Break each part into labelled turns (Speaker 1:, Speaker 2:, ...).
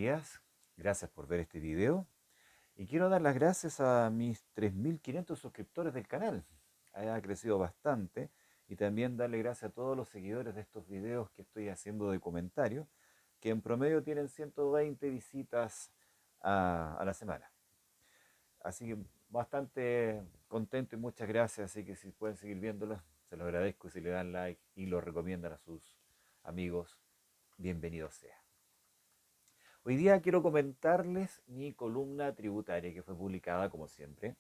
Speaker 1: días. Gracias por ver este video. Y quiero dar las gracias a mis 3.500 suscriptores del canal. Ha crecido bastante. Y también darle gracias a todos los seguidores de estos videos que estoy haciendo de comentarios, que en promedio tienen 120 visitas a la semana. Así que bastante contento y muchas gracias. Así que si pueden seguir viéndolos, se los agradezco. Y si le dan like y lo recomiendan a sus amigos, bienvenido sea. Hoy día quiero comentarles mi columna tributaria que fue publicada, como siempre,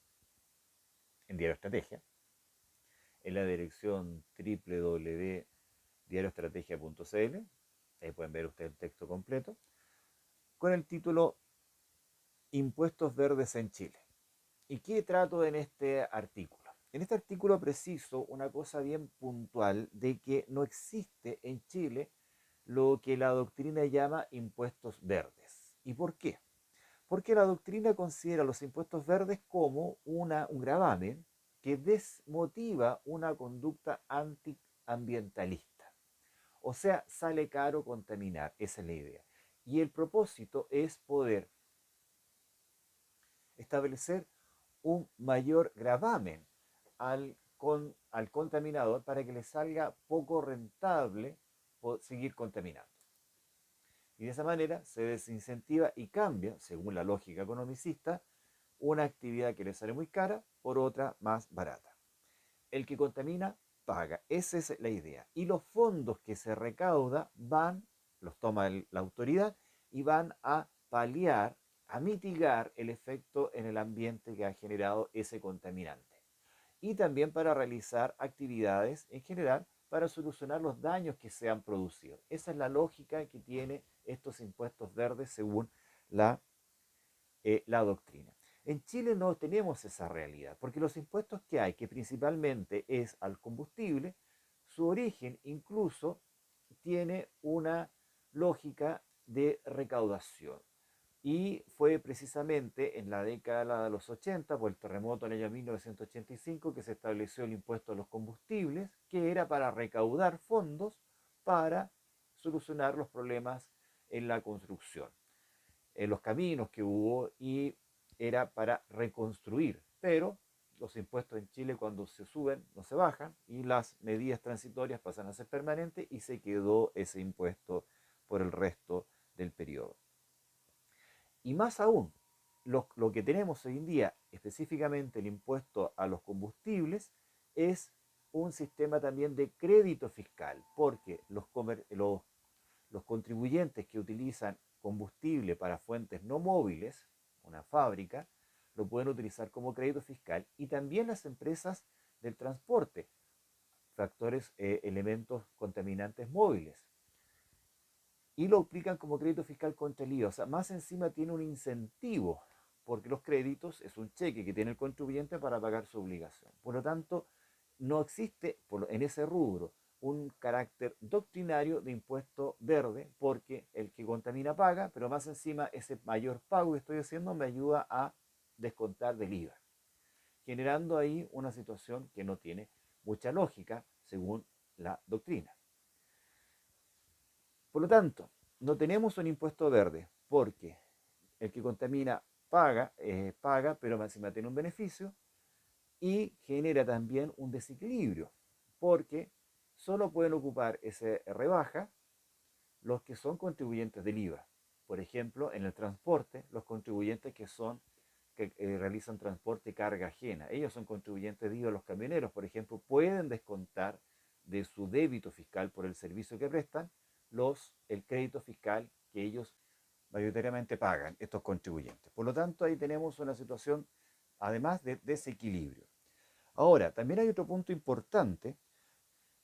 Speaker 1: en Diario Estrategia, en la dirección www.diarioestrategia.cl. Ahí pueden ver ustedes el texto completo, con el título Impuestos Verdes en Chile. ¿Y qué trato en este artículo? En este artículo preciso una cosa bien puntual de que no existe en Chile lo que la doctrina llama impuestos verdes. ¿Y por qué? Porque la doctrina considera los impuestos verdes como un gravamen que desmotiva una conducta antiambientalista. O sea, sale caro contaminar, esa es la idea. Y el propósito es poder establecer un mayor gravamen al contaminador para que le salga poco rentable seguir contaminando. Y de esa manera se desincentiva y cambia, según la lógica economicista, una actividad que le sale muy cara por otra más barata. El que contamina paga, esa es la idea. Y los fondos que se recauda los toma la autoridad y van a paliar, a mitigar el efecto en el ambiente que ha generado ese contaminante. Y también para realizar actividades en general para solucionar los daños que se han producido. Esa es la lógica que tiene estos impuestos verdes según la doctrina. En Chile no tenemos esa realidad, porque los impuestos que hay, que principalmente es al combustible, su origen incluso tiene una lógica de recaudación. Y fue precisamente en la década de los 80, por el terremoto en el año 1985, que se estableció el impuesto a los combustibles, que era para recaudar fondos para solucionar los problemas en la construcción, en los caminos que hubo, y era para reconstruir. Pero los impuestos en Chile, cuando se suben no se bajan, y las medidas transitorias pasan a ser permanentes y se quedó ese impuesto por el resto del periodo. Y más aún, lo que tenemos hoy en día, específicamente el impuesto a los combustibles, es un sistema también de crédito fiscal, porque los contribuyentes que utilizan combustible para fuentes no móviles, una fábrica, lo pueden utilizar como crédito fiscal, y también las empresas del transporte, elementos contaminantes móviles, y lo aplican como crédito fiscal contra el IVA. O sea, más encima tiene un incentivo, porque los créditos es un cheque que tiene el contribuyente para pagar su obligación. Por lo tanto, no existe en ese rubro un carácter doctrinario de impuesto verde, porque el que contamina paga, pero más encima ese mayor pago que estoy haciendo me ayuda a descontar del IVA, generando ahí una situación que no tiene mucha lógica según la doctrina. Por lo tanto, no tenemos un impuesto verde, porque el que contamina paga, pero encima tiene un beneficio, y genera también un desequilibrio, porque solo pueden ocupar esa rebaja los que son contribuyentes del IVA. Por ejemplo, en el transporte, los contribuyentes que realizan transporte y carga ajena, ellos son contribuyentes de IVA. Los camioneros, por ejemplo, pueden descontar de su débito fiscal por el servicio que prestan el crédito fiscal que ellos mayoritariamente pagan, estos contribuyentes. Por lo tanto, ahí tenemos una situación además de desequilibrio. Ahora, también hay otro punto importante.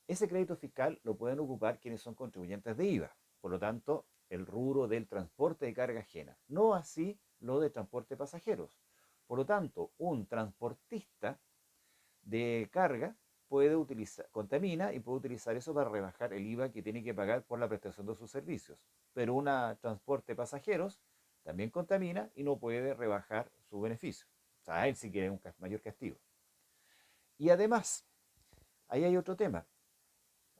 Speaker 1: Ese crédito fiscal lo pueden ocupar quienes son contribuyentes de IVA, por lo tanto, el rubro del transporte de carga ajena, no así lo de transporte de pasajeros. Por lo tanto, un transportista de carga contamina y puede utilizar eso para rebajar el IVA que tiene que pagar por la prestación de sus servicios. Pero un transporte de pasajeros también contamina y no puede rebajar su beneficio. O sea, él sí quiere un mayor castigo. Y además, ahí hay otro tema.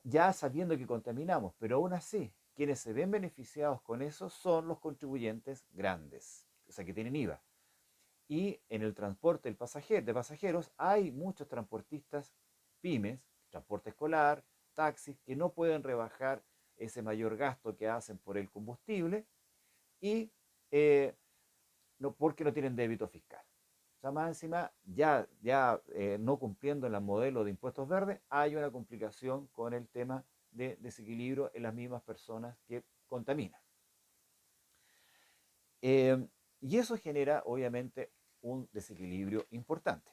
Speaker 1: Ya sabiendo que contaminamos, pero aún así quienes se ven beneficiados con eso son los contribuyentes grandes, o sea, que tienen IVA. Y en el transporte de pasajeros hay muchos transportistas pymes, transporte escolar, taxis, que no pueden rebajar ese mayor gasto que hacen por el combustible y no, porque no tienen débito fiscal. O sea, más encima, ya no cumpliendo en el modelo de impuestos verdes, hay una complicación con el tema de desequilibrio en las mismas personas que contaminan. Eh, y eso genera, obviamente, un desequilibrio importante.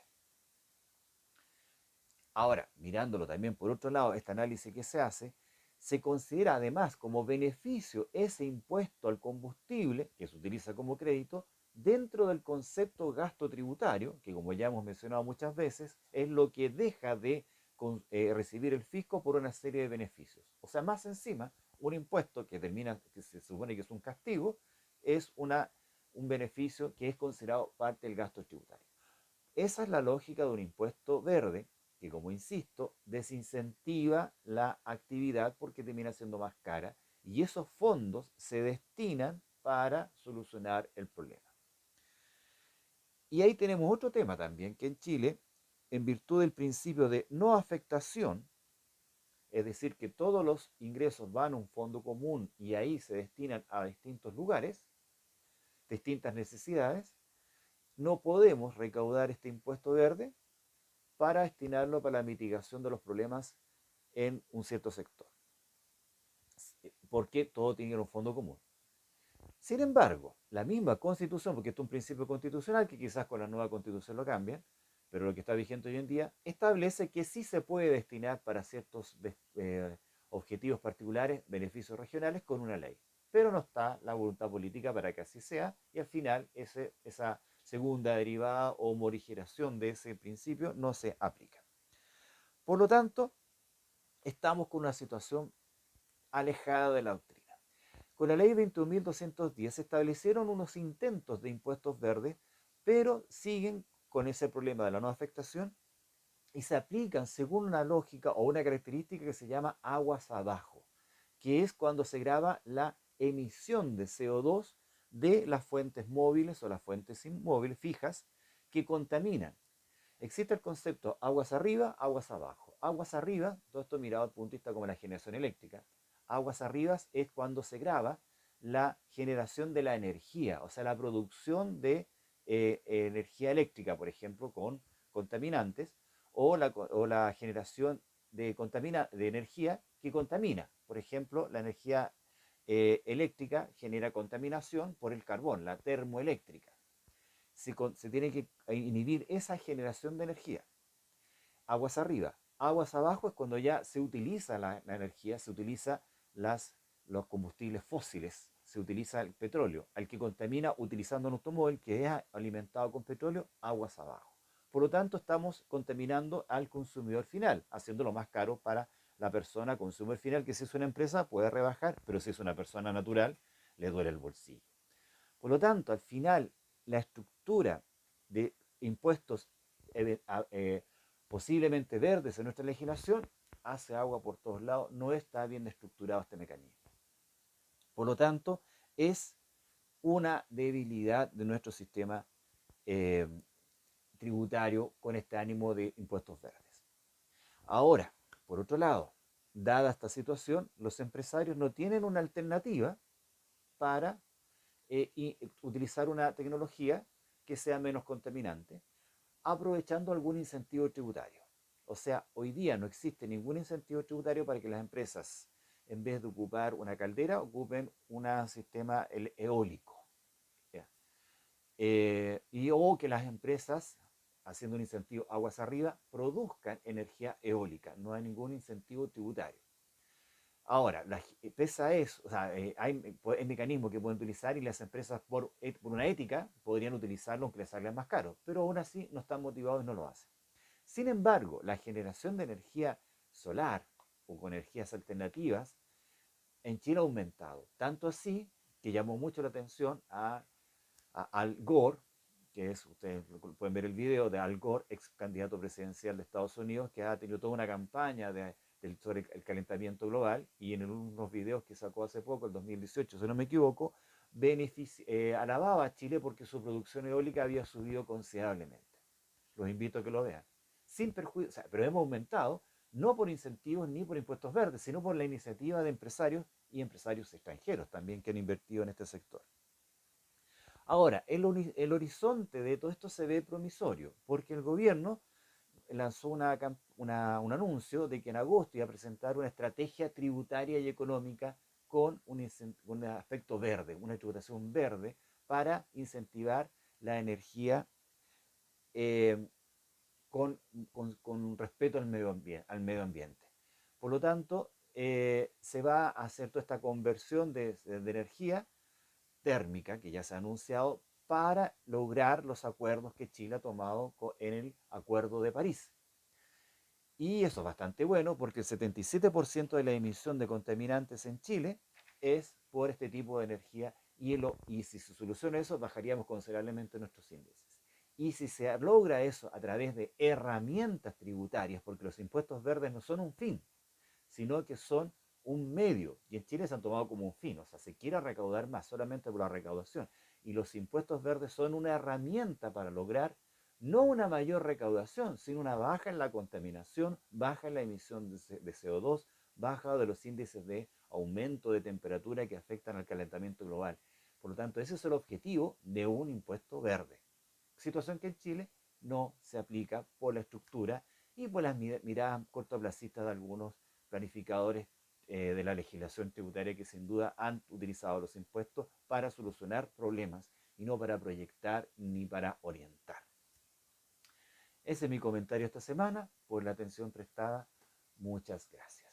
Speaker 1: Ahora, mirándolo también por otro lado, este análisis que se considera además como beneficio ese impuesto al combustible, que se utiliza como crédito, dentro del concepto gasto tributario, que como ya hemos mencionado muchas veces, es lo que deja de recibir el fisco por una serie de beneficios. O sea, más encima, un impuesto que se supone que es un castigo, es un beneficio que es considerado parte del gasto tributario. Esa es la lógica de un impuesto verde, que como insisto, desincentiva la actividad porque termina siendo más cara y esos fondos se destinan para solucionar el problema. Y ahí tenemos otro tema también, que en Chile, en virtud del principio de no afectación, es decir, que todos los ingresos van a un fondo común y ahí se destinan a distintos lugares, distintas necesidades, no podemos recaudar este impuesto verde para destinarlo para la mitigación de los problemas en un cierto sector, porque todo tiene un fondo común. Sin embargo, la misma constitución, porque esto es un principio constitucional que quizás con la nueva constitución lo cambian, pero lo que está vigente hoy en día, establece que sí se puede destinar para ciertos objetivos particulares, beneficios regionales, con una ley. Pero no está la voluntad política para que así sea, y al final esa segunda derivada o morigeración de ese principio no se aplica. Por lo tanto, estamos con una situación alejada de la doctrina. Con la ley 21.210 se establecieron unos intentos de impuestos verdes, pero siguen con ese problema de la no afectación y se aplican según una lógica o una característica que se llama aguas abajo, que es cuando se graba la emisión de CO2 de las fuentes móviles o las fuentes inmóviles fijas que contaminan. Existe el concepto aguas arriba, aguas abajo. Aguas arriba, todo esto mirado al punto de vista como la generación eléctrica. Aguas arriba es cuando se graba la generación de la energía, o sea, la producción de energía eléctrica, por ejemplo, con contaminantes, o la generación de energía que contamina. Por ejemplo, la energía eléctrica genera contaminación por el carbón, la termoeléctrica. Se tiene que inhibir esa generación de energía. Aguas arriba. Aguas abajo es cuando ya se utiliza la energía, se utiliza los combustibles fósiles, se utiliza el petróleo. Al que contamina utilizando un automóvil que es alimentado con petróleo, aguas abajo. Por lo tanto, estamos contaminando al consumidor final, haciéndolo más caro para la persona consumidor final, que si es una empresa puede rebajar, pero si es una persona natural, le duele el bolsillo. Por lo tanto, al final, la estructura de impuestos eh, eh, posiblemente verdes en nuestra legislación hace agua por todos lados, no está bien estructurado este mecanismo. Por lo tanto, es una debilidad de nuestro sistema eh, tributario con este ánimo de impuestos verdes. Ahora, por otro lado, dada esta situación, los empresarios no tienen una alternativa para y utilizar una tecnología que sea menos contaminante, aprovechando algún incentivo tributario. O sea, hoy día no existe ningún incentivo tributario para que las empresas, en vez de ocupar una caldera, ocupen un sistema eólico. O que las empresas, haciendo un incentivo aguas arriba, produzcan energía eólica. No hay ningún incentivo tributario. Ahora, pese a eso, o sea, hay mecanismos que pueden utilizar y las empresas por una ética podrían utilizarlo aunque les salga más caro, pero aún así no están motivados y no lo hacen. Sin embargo, la generación de energía solar o con energías alternativas en Chile ha aumentado, tanto así que llamó mucho la atención a Al Gore, que es, ustedes pueden ver el video de Al Gore, ex candidato presidencial de Estados Unidos, que ha tenido toda una campaña de sobre el calentamiento global, y en unos videos que sacó hace poco, el 2018, si no me equivoco, alababa a Chile porque su producción eólica había subido considerablemente. Los invito a que lo vean. Sin perjuicio, o sea, pero hemos aumentado no por incentivos ni por impuestos verdes, sino por la iniciativa de empresarios y empresarios extranjeros también que han invertido en este sector. Ahora, el horizonte de todo esto se ve promisorio, porque el gobierno lanzó un anuncio de que en agosto iba a presentar una estrategia tributaria y económica con un aspecto verde, una tributación verde para incentivar la energía eh, con, con, respeto al medio ambiente. Por lo tanto, se va a hacer toda esta conversión de energía térmica que ya se ha anunciado para lograr los acuerdos que Chile ha tomado en el Acuerdo de París. Y eso es bastante bueno porque el 77% de la emisión de contaminantes en Chile es por este tipo de energía y si se soluciona eso, bajaríamos considerablemente nuestros índices. Y si se logra eso a través de herramientas tributarias, porque los impuestos verdes no son un fin, sino que son un medio. Y en Chile se han tomado como un fin, o sea, se quiere recaudar más solamente por la recaudación. Y los impuestos verdes son una herramienta para lograr no una mayor recaudación, sino una baja en la contaminación, baja en la emisión de CO2, baja de los índices de aumento de temperatura que afectan al calentamiento global. Por lo tanto, ese es el objetivo de un impuesto verde. Situación que en Chile no se aplica por la estructura y por las miradas cortoplacistas de algunos planificadores de la legislación tributaria que sin duda han utilizado los impuestos para solucionar problemas y no para proyectar ni para orientar. Ese es mi comentario esta semana. Por la atención prestada, muchas gracias.